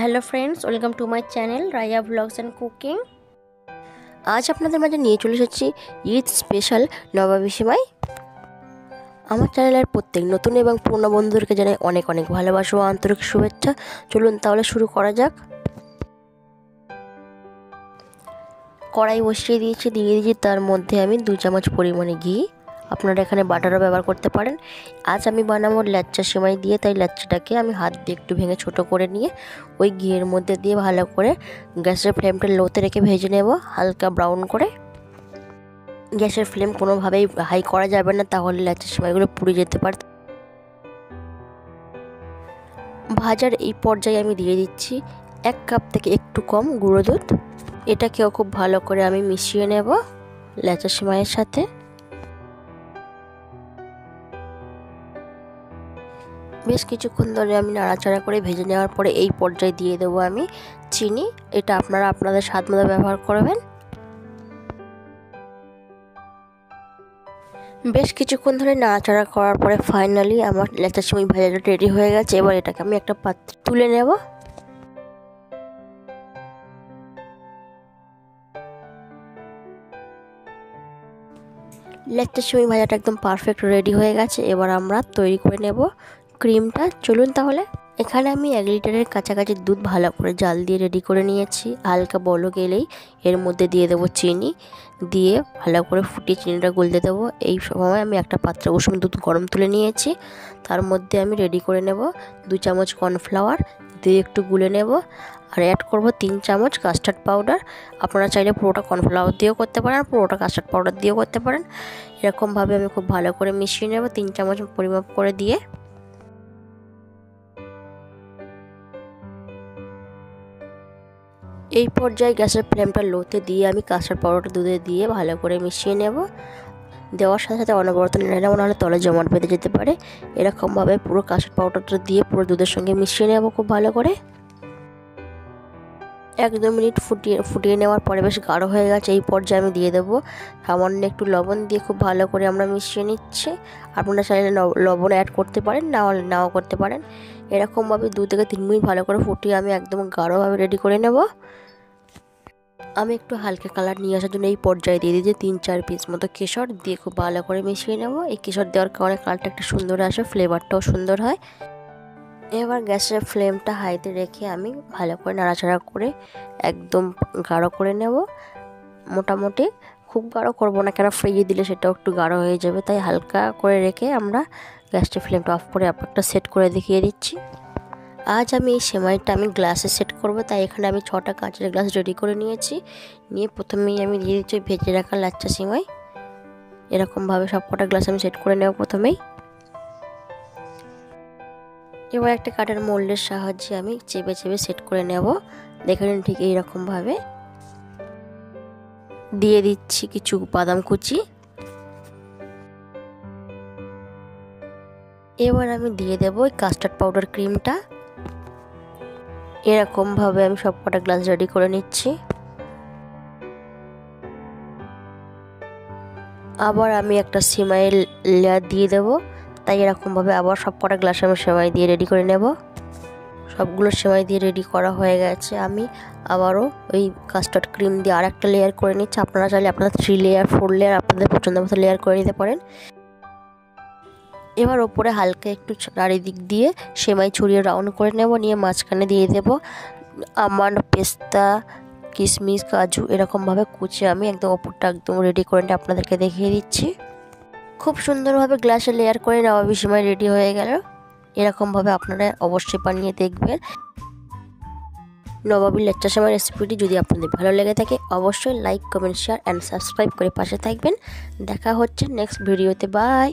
Hello friends, welcome to my channel Raya blogs and cooking. আজ আপনাদের মাঝে নিয়ে চলে এসেছি ঈদ স্পেশাল নবাবী সেমাই। আমার চ্যানেলের প্রত্যেক নতুন এবং পুরনো বন্ধুদেরকে জানাই অনেক অনেক ভালোবাসা ও আন্তরিক শুভেচ্ছা। চলুন তাহলে শুরু করা যাক। কড়াই বসিয়ে দিয়েছি তার মধ্যে আমি 2 চামচ পরিমাণে ঘি। আপনারা এখানে বাটারও ব্যবহার করতে পারেন। আজ আমি বানাবো ল্যাচ্চা সেমাই দিয়ে, তাই ল্যাচ্চাটাকে আমি হাত দিয়ে একটু ভেঙে ছোট করে নিয়ে ওই ঘিয়ের মধ্যে দিয়ে ভালো করে গ্যাসের ফ্লেমটা লোতে রেখে ভেজে নেব হালকা ব্রাউন করে। গ্যাসের ফ্লেম কোনোভাবেই হাই করা যাবে না, তাহলে ল্যাচ্চা সেমাইগুলো পুড়ে যেতে পারে। ভাজার এই পর্যায়ে আমি দিয়ে দিচ্ছি 1 কাপ থেকে একটু কম গুঁড়ো দুধ। এটাকেও খুব ভালো করে আমি মিশিয়ে নেব ল্যাচ্চা সেমাইয়ের সাথে। বেশ কিছুক্ষণ ধরে আমি নাড়াচাড়া করে ভেজে নেওয়ার পরে এই পর্যায়ে দিয়ে দেবো আমি চিনি। এটা আপনারা আপনাদের স্বাদ মতো ব্যবহার করবেন। বেশ কিছুক্ষণ ধরে নাড়াচাড়া করার পরে ফাইনালি আমার ল্যাচ্চা সেমাই ভাজাটা রেডি হয়ে গেছে। এবার এটাকে আমি একটা পাত্রে তুলে নেব। ল্যাচ্চা সেমাই ভাজাটা একদম পারফেক্ট রেডি হয়ে গেছে। এবার আমরা তৈরি করে নেব ক্রিমটা। চলুন তাহলে। এখানে আমি 1 লিটারের কাছাকাছি দুধ ভালো করে জাল দিয়ে রেডি করে নিয়েছি। হালকা বলক এলেই এর মধ্যে দিয়ে দেবো চিনি, দিয়ে ভালো করে ফুটিয়ে চিনিটা গলতে দেবো। এই সময় আমি একটা পাত্রে উষ্ণ দুধ গরম তুলে নিয়েছি। তার মধ্যে আমি রেডি করে নেব 2 চামচ কর্নফ্লাওয়ার, দিয়ে একটু গুলে নেব। আর অ্যাড করব 3 চামচ কাস্টার্ড পাউডার। আপনারা চাইলে পুরোটা কর্নফ্লাওয়ার দিয়েও করতে পারেন, পুরোটা কাস্টার্ড পাউডার দিয়েও করতে পারেন। এরকমভাবে আমি খুব ভালো করে মিশিয়ে নেব 3 চামচ পরিমাপ করে দিয়ে। এই পর্যায়ে গ্যাসের ফ্লেমটা লোতে দিয়ে আমি কাস্টার্ড পাউডারটা দুধে দিয়ে ভালো করে মিশিয়ে নেব। দেওয়ার সাথে সাথে অনবরত নেড়ে নেব, নাহলে তলে জমাট বেঁধে যেতে পারে। এরকমভাবে পুরো কাস্টার্ড পাউডারটা দিয়ে পুরো দুধের সঙ্গে মিশিয়ে নেব খুব ভালো করে। 1-2 মিনিট ফুটিয়ে নেওয়ার পরে বেশ গাঢ় হয়ে গেছে। এই পর্যায়ে আমি দিয়ে দেবো সামান্য একটু লবণ, দিয়ে খুব ভালো করে আমরা মিশিয়ে নিচ্ছি। আপনারা চাইলে লবণ অ্যাড করতে পারেন, নাও করতে পারেন। এরকমভাবে 2 থেকে 3 মিনিট ভালো করে ফুটিয়ে আমি একদম গাঢ়ভাবে রেডি করে নেব। আমি একটু হালকা কালার নিয়ে আসার জন্য এই পর্যায়ে দিয়ে দিয়েছি 3-4 পিস মতো কেশর, দিয়ে খুব ভালো করে মিশিয়ে নেব। এই কেশর দেওয়ার কারণে কালারটা একটু সুন্দর আসে, ফ্লেভারটাও সুন্দর হয়। এবার গ্যাসের ফ্লেমটা হাইতে রেখে আমি ভালো করে নাড়াচাড়া করে একদম গাঢ় করে নেব। মোটামুটি খুব গাঢ় করব না, কেন ফ্রিজে দিলে সেটাও একটু গাঢ় হয়ে যাবে, তাই হালকা করে রেখে আমরা গ্যাসের ফ্লেমটা অফ করে আপনাকে সেট করে দেখিয়ে দিচ্ছি। আজ আমি এই সেমাইটা আমি গ্লাসে সেট করব, তাই এখানে আমি 6টা কাঁচের গ্লাস রেডি করে নিয়েছি। নিয়ে প্রথমেই আমি দিয়ে দিচ্ছি ভেজে রাখা ল্যাচ্চা সেমাই। এরকমভাবে সব কটা গ্লাস আমি সেট করে নেব প্রথমেই। এবার একটা কাঠের মোল্ডের সাহায্যে আমি চেপে চেপে সেট করে নেব। দেখে নিন, ঠিক এইরকমভাবে দিয়ে দিচ্ছি কিছু বাদাম কুচি। এবার আমি দিয়ে দেব কাস্টার্ড পাউডার ক্রিমটা। এরকমভাবে আমি সব কটা গ্লাস রেডি করে নিচ্ছি। আবার আমি একটা সেমাইয়ের লেয়ার দিয়ে দেব, তাই এরকমভাবে আবার সব কটা গ্লাস আমি সেমাই দিয়ে রেডি করে নেব। সবগুলো সেমাই দিয়ে রেডি করা হয়ে গেছে। আমি আবারও ওই কাস্টার্ড ক্রিম দিয়ে আর একটা লেয়ার করে নিচ্ছি। আপনারা চাইলে আপনারা 3 লেয়ার 4 লেয়ার আপনাদের পছন্দ মতো লেয়ার করে নিতে পারেন। এবার ওপরে হালকা একটু চারিদিক দিয়ে সেমাই ছড়িয়ে রাউন্ড করে নেব। নিয়ে মাঝখানে দিয়ে দেব আমন্ড, পেস্তা, কিশমিশ, কাজু এরকমভাবে কুচিয়ে আমি একদম ওপরটা একদম রেডি করে নিয়ে আপনাদেরকে দেখিয়ে দিচ্ছি। খুব সুন্দরভাবে গ্লাসে লেয়ার করে নবাবী সেমাই রেডি হয়ে গেল। এরকমভাবে আপনারা অবশ্যই বানিয়ে দেখবেন। নবাবী ল্যাচ্চা সেমাই রেসিপিটি যদি আপনাদের ভালো লেগে থাকে অবশ্যই like, comment, share and subscribe করে পাশে থাকবেন। দেখা হচ্ছে নেক্সট ভিডিওতে। বাই।